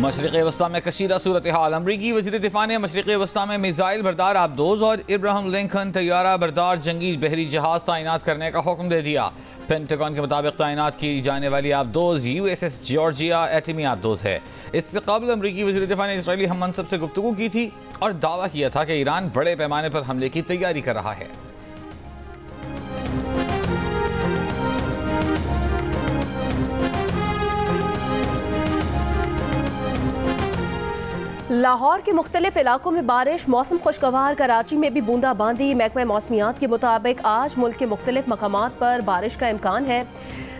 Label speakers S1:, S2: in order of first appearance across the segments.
S1: मशरिक़ वस्ता में कशीदा सूरत हाल। अमरीकी वज़ीर दिफ़ा ने मशरिक़ वस्ता में मिसाइल बरदार आबदोज़ और इब्राहिम लिंकन तैयारा बरदार जंगी बहरी जहाज़ तैनात करने का हुक्म दे दिया। पेंटागन के मुताबिक तैनात की जाने वाली आबदोज़ USS जॉर्जिया एटमी आबदोज़ है। इससे कबल अमरीकी वज़ीर दिफ़ा ने इसराइली हम मनसब से गुफ्तगू की थी और दावा किया था कि ईरान बड़े पैमाने पर हमले की तैयारी कर रहा है।
S2: लाहौर के मुख्तलिफ इलाकों में बारिश, मौसम खुशगवार। कराची में भी बूंदाबांदी। महकमा मौसमियात के मुताबिक आज मुल्क के मुख्तलिफ मकामात पर बारिश का इम्कान है।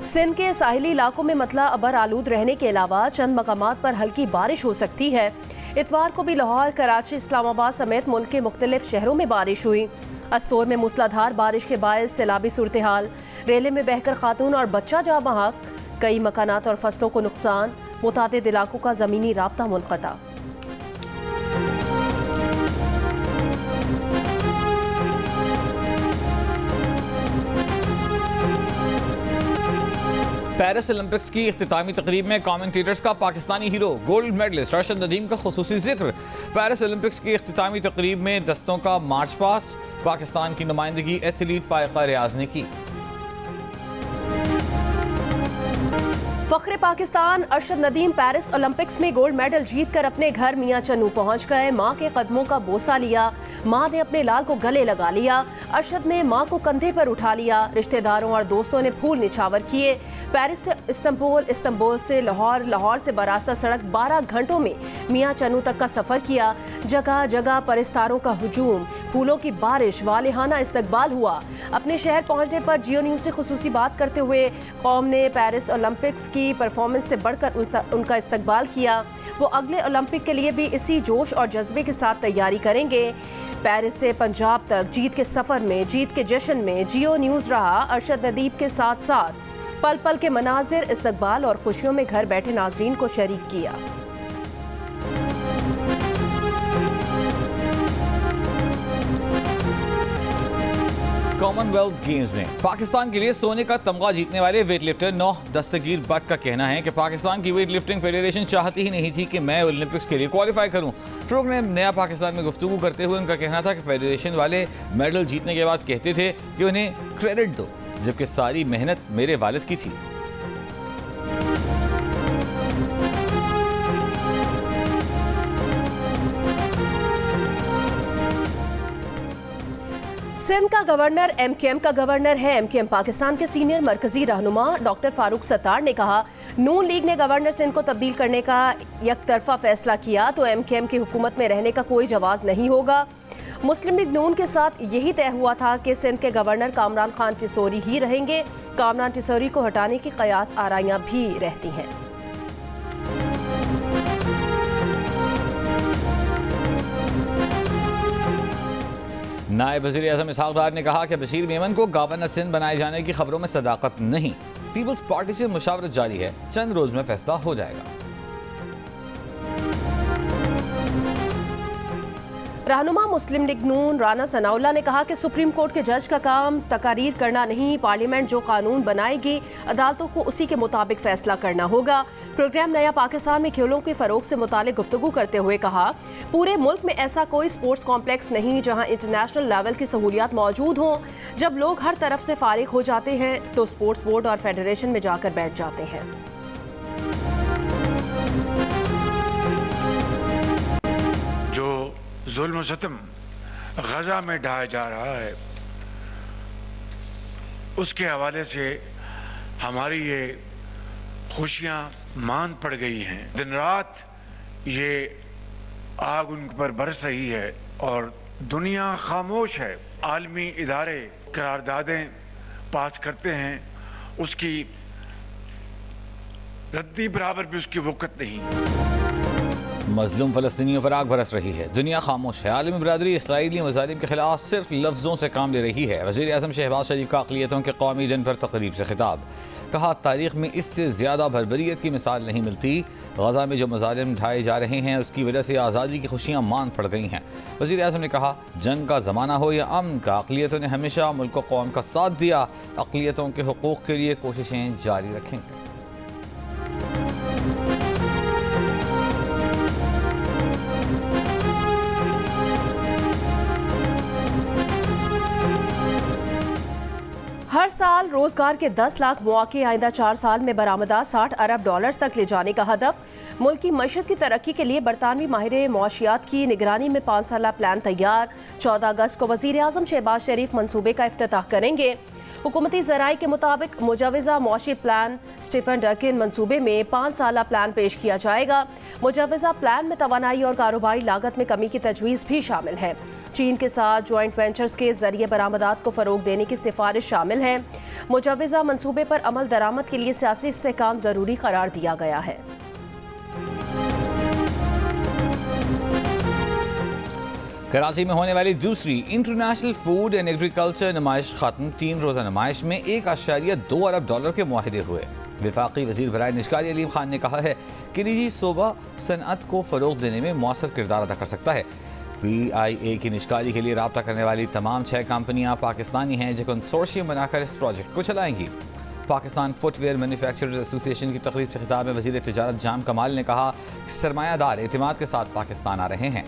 S2: सिंध के साहिली इलाकों में मतला अबर आलूद रहने के अलावा चंद मकामात पर हल्की बारिश हो सकती है। इतवार को भी लाहौर, कराची, इस्लामाबाद समेत मुल्क के मुख्तलिफ शहरों में बारिश हुई। अस्तोर में मूसलाधार बारिश के बायस सैलाबी सूरत हाल। रेले में बहकर खातून और बच्चा जा बहक। कई मकानात और फसलों को नुकसान। मुतादिद इलाकों का ज़मीनी राब्ता मुनक़ता।
S1: पेरिस ओलंपिक्स की इख्तितामी तकरीब में कमेंटेटर्स का Pakistani hero gold medalist Arshad Nadeem का खुसूसी जिक्र। पेरिस ओलंपिक्स की इख्तितामी तकरीब में दस्तों का मार्च पास्ट। पाकिस्तान की नुमाइंदगी एथलीट फायका रियाज ने की।
S2: फख्रे पाकिस्तान अरशद नदीम पेरिस ओलंपिक्स में गोल्ड मेडल जीतकर अपने घर मियां चन्नू पहुंच गए। मां के कदमों का बोसा लिया। मां ने अपने लाल को गले लगा लिया। अरशद ने मां को कंधे पर उठा लिया। रिश्तेदारों और दोस्तों ने फूल निछावर किए। पेरिस से इस्तांबुल, इस्तांबुल से लाहौर, लाहौर से बरास्ता सड़क 12 घंटों में मियां चन्नू तक का सफ़र किया। जगह जगह परिस्तारों का हुजूम, फूलों की बारिश, वालिहाना इस्तकबाल हुआ। अपने शहर पहुंचने पर जियो न्यूज़ से खुसूसी बात करते हुए कौम ने पेरिस ओलंपिक्स की परफॉर्मेंस से बढ़कर उनका इस्तकबाल किया। वो अगले ओलंपिक के लिए भी इसी जोश और जज्बे के साथ तैयारी करेंगे। पेरिस से पंजाब तक जीत के सफ़र में, जीत के जश्न में जियो न्यूज़ रहा अरशद नदीम के साथ साथ। पल पल के मनाजिर, इस्तकबाल और खुशियों में घर बैठे नाजरीन को शरीक किया।
S1: कॉमनवेल्थ गेम्स में पाकिस्तान के लिए सोने का तमगा जीतने वाले वेटलिफ्टर नौह दस्तगीर भट्ट का कहना है कि पाकिस्तान की वेट लिफ्टिंग फेडरेशन चाहती ही नहीं थी कि मैं ओलंपिक्स के लिए क्वालिफाई करूं। प्रोग्राम नया पाकिस्तान में गुफ्तगू करते हुए उनका कहना था कि फेडरेशन वाले मेडल जीतने के बाद कहते थे कि उन्हें क्रेडिट दो, जबकि सारी मेहनत मेरे वालिद की थी।
S2: सिंध का गवर्नर MKM का गवर्नर है। MKM पाकिस्तान के सीनियर मरकजी रहनुमा डॉक्टर फारूक सत्तार ने कहा, नून लीग ने गवर्नर सिंध को तब्दील करने का यकतरफा फैसला किया तो MKM की हुकूमत में रहने का कोई जवाज़ नहीं होगा। मुस्लिम लीग नून के साथ यही तय हुआ था कि सिंध के गवर्नर कामरान खान टिसोरी ही रहेंगे। कामरान टिसोरी को हटाने की कयास आराइयां भी रहती हैं।
S1: नायब वज़ीर आज़म इसहाक़ डार ने कहा कि बशीर मेमन को गवर्नर सिंध बनाए जाने की खबरों में सदाकत नहीं। पीपल्स पार्टी से मुशावरत जारी है, चंद रोज में फैसला हो जाएगा।
S2: रहनुमा मुस्लिम लीग नून राना सनाउल्लाह ने कहा कि सुप्रीम कोर्ट के जज का काम तकारीर करना नहीं, पार्लियामेंट जो कानून बनाएगी अदालतों को उसी के मुताबिक फैसला करना होगा। प्रोग्राम नया पाकिस्तान में खेलों के फरोग से मुतालिक गुफ्तगू करते हुए कहा, पूरे मुल्क में ऐसा कोई स्पोर्ट्स कॉम्प्लेक्स नहीं जहां इंटरनेशनल लेवल की सहूलियात मौजूद हों। जब लोग हर तरफ से फारिग हो जाते हैं तो स्पोर्ट्स बोर्ड और फेडरेशन में जाकर बैठ जाते हैं।
S3: जो जुल्म सितम गजा में ढाया जा रहा है उसके हवाले से हमारी ये खुशियां मान पड़ गई हैं। दिन रात ये आग उन पर बरस रही है और दुनिया खामोश है। आलमी इदारे करारदादें पास करते हैं, उसकी रद्दी बराबर भी उसकी वक़्त नहीं।
S1: मजलूम फ़लस्तीनियों पर आग बरस रही है, दुनिया खामोश है। आलमी बरादरी इसराइली मज़ालिम के खिलाफ सिर्फ लफ्ज़ों से काम ले रही है। वज़ीर आज़म शहबाज शरीफ का अक़लियतों के कौमी दिन पर तक़रीब से खिताब। कहा, तारीख़ में इससे ज़्यादा भरभरियत की मिसाल नहीं मिलती। गज़ा में जो मज़ालिम ढाए जा रहे हैं उसकी वजह से आज़ादी की खुशियाँ मान पड़ गई हैं। वज़ीर आज़म ने कहा, जंग का ज़माना हो या अमन का, अक़लियतों ने हमेशा मुल्क व कौम का साथ दिया। अक़लियतों के हुकूक़ के लिए कोशिशें जारी रखेंगे।
S2: हर साल रोजगार के 10 लाख मौके आइंदा 4 साल में बरामदात $60 अरब तक ले जाने का हदफ। मुल्क की मईशत की तरक्की के लिए बरतानवी माहिर मौशियात की निगरानी में 5 साला प्लान तैयार। 14 अगस्त को वजीर आजम शहबाज शरीफ मंसूबे का इफ्तिताह करेंगे। हुकूमती ज़राई के मुताबिक मुजवज़ा मौशी प्लान स्टीफन डकिन मंसूबे में 5 साला प्लान पेश किया जाएगा। मुजवज़ा प्लान में तवानाई और कारोबारी लागत में कमी की तजवीज़ भी शामिल है। चीन के साथ जॉइंट वेंचर्स के जरिए बरामदात को फ़रोग देने की सिफारिश शामिल है। मुजवज़ा मंसूबे पर अमल दरामद के लिए सियासी इस्तेहकाम ज़रूरी करार दिया गया है।
S1: कराची में होने वाली दूसरी इंटरनेशनल फूड एंड एग्रीकल्चर नुमाइश खत्म। 3 रोज़ा नुमाइश में $1.2 अरब के मुआहदे हुए। वफाकी वज़ीर बराए निजकारी अलीम खान ने कहा है कि निजी शोबा सनअत को फ़रोग देने में मौसर किरदार अदा कर सकता है। PIA की निजकारी के लिए रब्ता करने वाली तमाम 6 कंपनियाँ पाकिस्तानी हैं जो कंसोर्शियम बनाकर इस प्रोजेक्ट को चलाएंगी। पाकिस्तान फुटवेयर मैन्युफैक्चरर्स एसोसिएशन की तकरीब से खिताब में वज़ीर तिजारत जाम कमाल ने कहा कि सरमायादार एतमाद के साथ पाकिस्तान आ रहे हैं।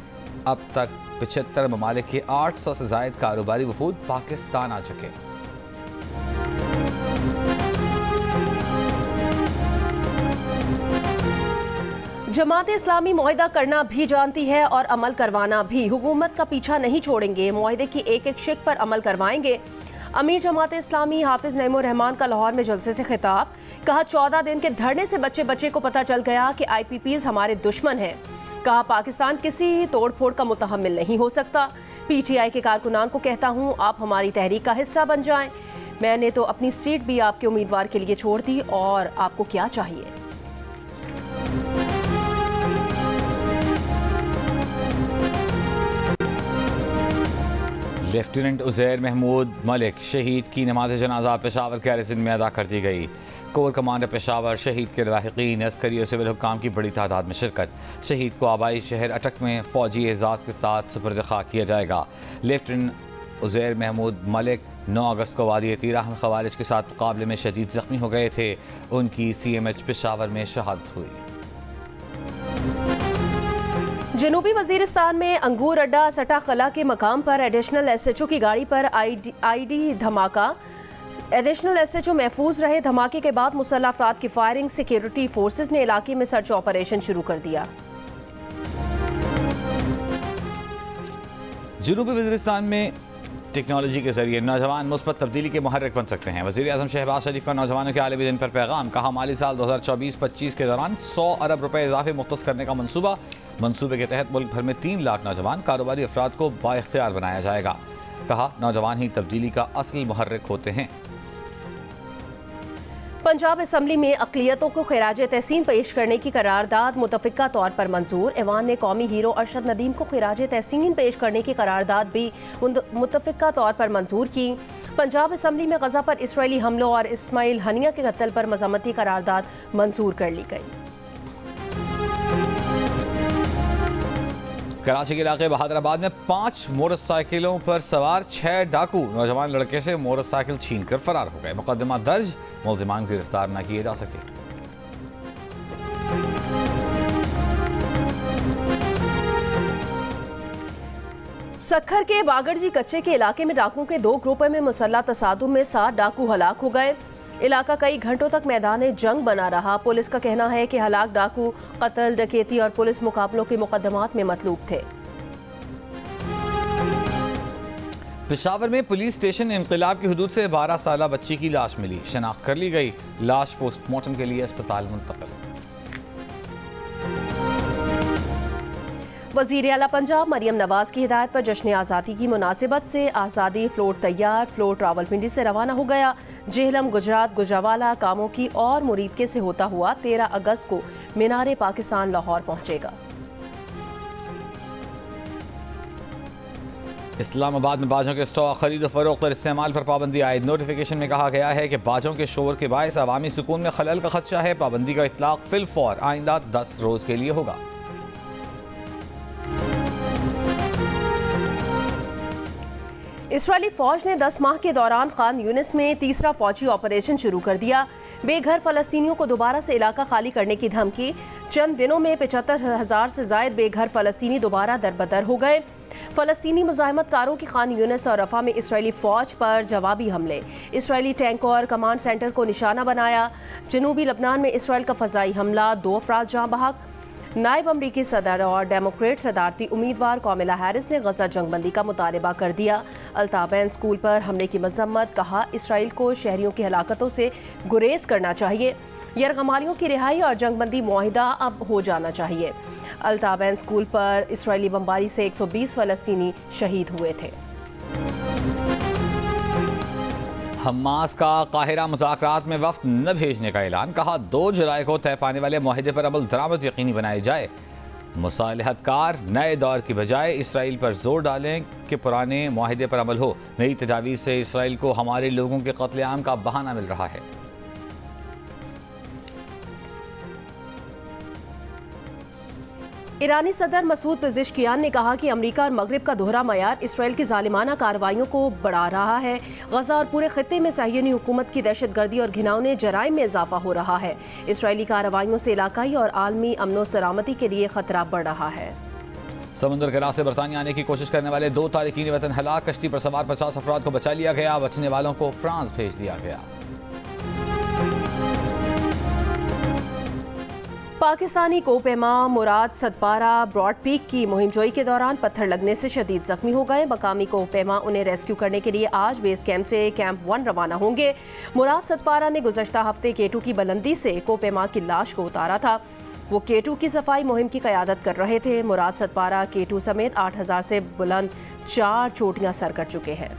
S1: अब तक 75 ममालिक के 800 से ज़ायद कारोबारी वफूद पाकिस्तान आ चुके।
S2: जमात इस्लामी मुआहिदा करना भी जानती है और अमल करवाना भी। हुकूमत का पीछा नहीं छोड़ेंगे, मुआहिदे की एक एक शिक पर अमल करवाएंगे। अमीर जमात इस्लामी हाफिज नईमुर रहमान का लाहौर में जलसे से खिताब। कहा 14 दिन के धरने से बच्चे को पता चल गया कि IPPs हमारे दुश्मन हैं। कहा पाकिस्तान किसी तोड़ फोड़ का मुतहम्मिल नहीं हो सकता। PTI के कारकुनान को कहता हूँ आप हमारी तहरीक का हिस्सा बन जाएं। मैंने तो अपनी सीट भी आपके उम्मीदवार के लिए छोड़ दी और आपको क्या चाहिए।
S1: लेफ्टिनेंट उज़ैर महमूद मलिक शहीद की नमाज जनाजा पेशावर गैरिसन में अदा कर दी गई। कोर कमांडर पेशावर शहीद के लाहिकीन अस्करी और सिविल हुक्काम की बड़ी तादाद में शिरकत। शहीद को आबाई शहर अटक में फौजी एजाज़ के साथ सुपुर्द खाक किया जाएगा। लेफ्टिनेंट उज़ैर महमूद मलिक 9 अगस्त को वादी तीराह में खवारिज के साथ मुकाबले में शदीद ज़ख्मी हो गए थे। उनकी CMH पेशावर में शहादत हुई।
S2: जनूबी वजीरिस्तान में अंगूर अड्डा सटा कला के मकाम पर एडिशनल SHO की गाड़ी पर ID धमाका। एडिशनल SHO महफूज रहे। धमाके के बाद मुसल्लह अफराद की फायरिंग। सिक्योरिटी फोर्सेस ने इलाके में सर्च ऑपरेशन शुरू कर दिया।
S1: जनूबी वजीरिस्तान में टेक्नोलॉजी के जरिए नौजवान मुस्बत तब्दीली के मुहर्रिक बन सकते हैं। वज़ीर आज़म शहबाज शरीफ का नौजवानों के आलमी दिन पर पैगाम। कहा माली साल 2024-25 के दौरान $100 अरब इजाफे मुख्तस करने का मनसूबा। मनसूबे के तहत मुल्क भर में 3 लाख नौजवान कारोबारी अफराद को बाइख्तियार बनाया जाएगा। कहा नौजवान ही तब्दीली का असल मुहर्रिक होते हैं।
S2: पंजाब असम्बली में अक़लियतों को खिराज तहसीन पेश करने की करारदाद मुतफ़िका तौर पर मंजूर। ऐवान ने कौमी हीरो अरशद नदीम को खिराज तहसीन पेश करने की करारदाद भी मुतफ़िका तौर पर मंजूर की। पंजाब असम्बली में गज़ा पर इसराइली हमलों और इस्माइल हनिया के कत्ल पर मज़म्मती करारदाद मंजूर कर ली गई।
S1: कराची के इलाके बहादुराबाद में 5 मोटरसाइकिलों पर सवार 6 डाकू नौजवान लड़के से मोटरसाइकिल छीनकर फरार हो गए। मुकदमा दर्ज, मुल्जिमान गिरफ्तार न किए जा सके।
S2: सक्खर के बागड़जी कच्चे के इलाके में डाकुओं के 2 ग्रुपों में मुसल्लह तसादुम में 7 डाकू हलाक हो गए। इलाका कई घंटों तक मैदान जंग बना रहा। पुलिस का कहना है कि हलाक डाकू कत्ल, डकैती और पुलिस मुकाबलों के मुकदमात में मतलूब थे।
S1: पेशावर में पुलिस स्टेशन इंक़िलाब की हुदूद से 12 साला बच्ची की लाश मिली। शनाख्त कर ली गई। लाश पोस्टमार्टम के लिए अस्पताल मुंतकिल।
S2: वज़ीर आला पंजाब मरियम नवाज की हिदायत पर जश्न आज़ादी की मुनासिबत से आज़ादी फ्लोट तैयार। फ्लोट रावलपिंडी से रवाना हो गया। जेहलम, गुजरात, गुजरावाला, कामों की और मुरीदके से होता हुआ 13 अगस्त को मीनार पाकिस्तान लाहौर पहुंचेगा।
S1: इस्लामाबाद में बाजों के स्टॉक खरीद और फरोख्त और इस्तेमाल पर पाबंदी आयद। नोटिफिकेशन में कहा गया है कि बाजों के शोर के बायस अवामी सुकून में खलल का खदशा है। पाबंदी का इतलाक फिलफौर आइंदा 10 रोज के लिए होगा। इसराइली फौज ने 10 माह के दौरान खान यूनिस में तीसरा फौजी ऑपरेशन शुरू कर दिया।
S2: बेघर फलस्तीनियों को दोबारा से इलाका खाली करने की धमकी। चंद दिनों में 75,000 से जायद बेघर फलस्तीनी दोबारा दरबदर हो गए। फलस्तीनी मुजाहिमतकारों की खान यूनिस और रफा में इसराइली फौज पर जवाबी हमले। इसराइली टैंक और कमांड सेंटर को निशाना बनाया। जनूबी लबनान में इसराइल का फ़ज़ाई हमला, 2 अफराद जाँ बहक। नायब अमरीकी सदर और डेमोक्रेट सदारती उम्मीदवार कामिला हैरिस ने गजा जंगबंदी का मुतालबा कर दिया। अल्ताबैन स्कूल पर हमले की मजम्मत, कहा इसराइल को शहरियों की हलाकतों से गुरेज करना चाहिए। यरगमालियों की रिहाई और जंगबंदी मुआहिदा अब हो जाना चाहिए। अल्ताबैन स्कूल पर इसराइली बमबारी से 120 फलस्तीनी शहीद हुए थे।
S1: हमास का काहिरा मुज़ाकरात में वफ्द न भेजने का ऐलान, कहा 2 जुलाई को तय पाने वाले मुआहदे पर अमल दरामद यकीनी बनाए जाए। मुसालहतकार नए दौर की बजाय इसराइल पर जोर डालें कि पुराने मुआहदे पर अमल हो। नई तजावीज़ से इसराइल को हमारे लोगों के कत्लेआम का बहाना मिल रहा है।
S2: ईरानी सदर मसूद पेज़ेश्कियान ने कहा कि अमेरिका और मगरिब का दोहरा मयार इसराइल की जालिमाना कार्रवाइयों को बढ़ा रहा है। गजा और पूरे खित्ते में साहियोनी हुकूमत की दहशतगर्दी और घिनौने जराइम में इजाफा हो रहा है। इसराइली कार्रवाइयों से इलाकाई और आलमी अमनो सलामती के लिए खतरा बढ़ रहा है।
S1: समुद्र के रास्ते बरतानिया आने की कोशिश करने वाले 2 तारिकीन वतन हलाक, कश्ती पर सवार 50 अफराद को बचा लिया गया। बचने वालों को फ्रांस भेज दिया गया।
S2: पाकिस्तानी कोपेमा मुराद सतपारा ब्रॉड पीक की मुहिमजोई के दौरान पत्थर लगने से शदीद जख्मी हो गए। मकामी कोपेमा उन्हें रेस्क्यू करने के लिए आज बेस कैंप से कैंप 1 रवाना होंगे। मुराद सतपारा ने गुज़श्ता हफ्ते केटू की बुलंदी से कोपेमा की लाश को उतारा था। वो केटू की सफाई मुहिम की क़यादत कर रहे थे। मुराद सतपारा केटू समेत 8,000 से बुलंद 4 चोटियां सर कर चुके हैं।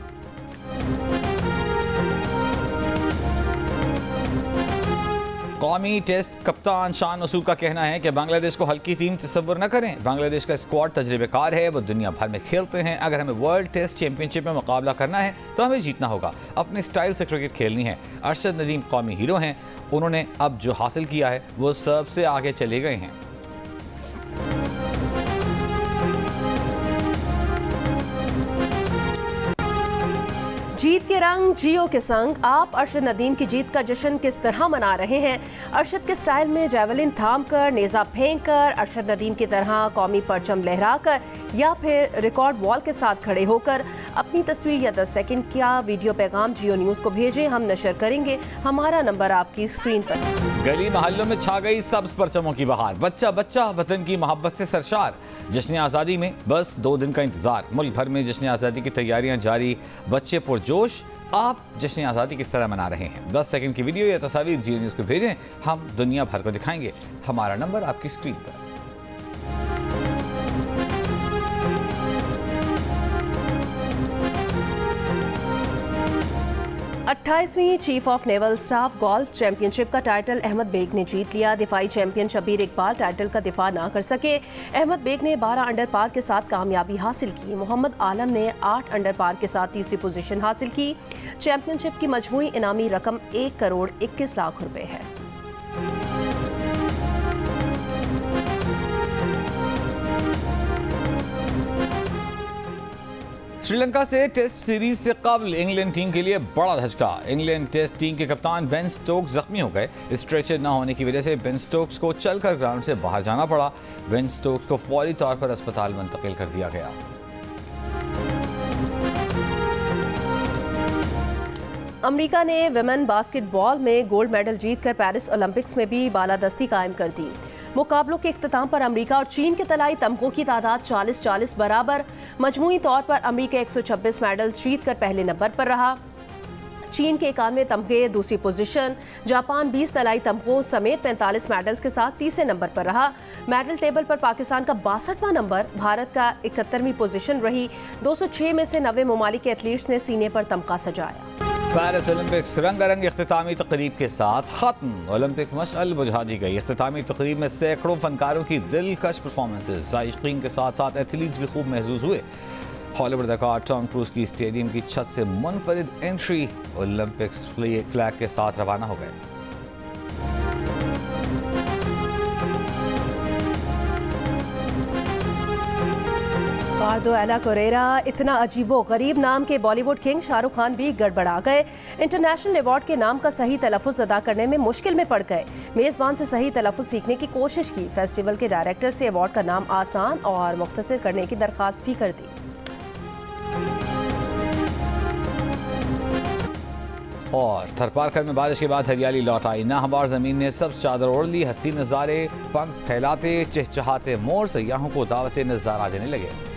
S1: कौमी टेस्ट कप्तान शान मसूद का कहना है कि बांग्लादेश को हल्की टीम तस्वुर न करें। बांग्लादेश का स्क्वाड तजर्बेकार है, वो दुनिया भर में खेलते हैं। अगर हमें वर्ल्ड टेस्ट चैंपियनशिप में मुकाबला करना है तो हमें जीतना होगा। अपने स्टाइल से क्रिकेट खेलनी है। अरशद नदीम कौमी हीरो हैं। उन्होंने अब जो हासिल किया है वो सबसे आगे चले गए हैं।
S2: जीत के रंग जियो के संग आप अरशद नदीम की जीत का जश्न किस तरह मना रहे हैं? अरशद के स्टाइल में जेवलिन थाम कर, नेज़ा फेंक कर, अरशद नदीम की तरह कौमी परचम लहरा कर, या फिर रिकॉर्ड वॉल के साथ खड़े होकर अपनी तस्वीर या 10 सेकंड का वीडियो पैगाम जियो न्यूज़ को भेजें। हम नशर करेंगे। हमारा नंबर आपकी स्क्रीन पर।
S1: गली मोहल्लों में छा गई सब्ज परचमों की बहार। बच्चा बच्चा वतन की मोहब्बत से सरशार। जश्न आज़ादी में बस 2 दिन का इंतजार। मुल्क भर में जश्न आज़ादी की तैयारियां जारी। बच्चे पुरजोश। आप जश्न आज़ादी किस तरह मना रहे हैं? 10 सेकंड की वीडियो या तस्वीर जियो न्यूज़ को भेजें। हम दुनिया भर को दिखाएंगे। हमारा नंबर आपकी स्क्रीन पर।
S2: अट्ठाईसवीं chief of naval staff golf championship का टाइटल अहमद बेग ने जीत लिया। दिफाई चैंपियन शब्बीर इकबाल टाइटल का दिफा ना कर सके। अहमद बेग ने 12 अंडर पार के साथ कामयाबी हासिल की। मोहम्मद आलम ने 8 अंडर पार के साथ तीसरी पोजीशन हासिल की। चैंपियनशिप की मजमूई इनामी रकम 1 करोड़ 21 लाख रुपए है।
S1: श्रीलंका से टेस्ट सीरीज से कबल इंग्लैंड टीम के लिए बड़ा धचका। इंग्लैंड टेस्ट टीम के कप्तान बेन स्टोक्स जख्मी हो गए। स्ट्रेचर न होने की वजह से बेन स्टोक्स को चलकर ग्राउंड से बाहर जाना पड़ा। बेन स्टोक्स को फौरी तौर पर अस्पताल मुंतकिल कर दिया गया।
S2: अमेरिका ने विमेन बास्केटबॉल में गोल्ड मेडल जीतकर पेरिस ओलंपिक्स में भी बालादस्ती कायम कर दी। मुकाबलों के इख्तिताम पर अमेरिका और चीन के तलाई तमगों की तादाद 40-40 बराबर। मजमूई तौर पर अमेरिका 126 मेडल्स जीतकर पहले नंबर पर रहा। चीन के 91 तमगे दूसरी पोजीशन। जापान 20 तलाई तमगों समेत 45 मेडल्स के साथ तीसरे नंबर पर रहा। मेडल टेबल पर पाकिस्तान का 62वां नंबर, भारत का 71वीं पोजीशन रही। 206 में से 90 ममालिक के एथलीट्स ने सीने पर तमगा सजाया।
S1: पेरिस ओलंपिक्स रंगारंग इख्तितामी तकरीब के साथ खत्म। ओलंपिक मशअल बुझा दी गई। इख्तितामी तकरीब में सैकड़ों फनकारों की दिलकश परफॉर्मेंसेज। साइकिन के साथ साथ एथलीट्स भी खूब महसूस हुए। हॉलीवुड अदाकार टॉम क्रूज की स्टेडियम की छत से मुनफरिद एंट्री। ओलंपिक्स फ्लैग के साथ रवाना हो गए।
S2: रिकार्डो एला कोरेरा, इतना अजीबो गरीब नाम के बॉलीवुड किंग शाहरुख खान भी गड़बड़ा गए। इंटरनेशनल अवार्ड के नाम का सही तलफ़ुज़ अदा करने में मुश्किल में पड़ गए। मेज़बान से सही तलफ़ुज़ सीखने की कोशिश की। फेस्टिवल के डायरेक्टर से अवार्ड का नाम आसान और मुख्तसर करने की दरख्वास्त भी कर दी।
S1: और थरपारकर में बारिश के बाद हरियाली लौट आई। नाहवार जमीन ने सब्ज चादर ओढ़ ली। हसीन नज़ारे, पंख फैलाते, चहचहाते मोर सयाहों को दावत नज़ारा देने लगे।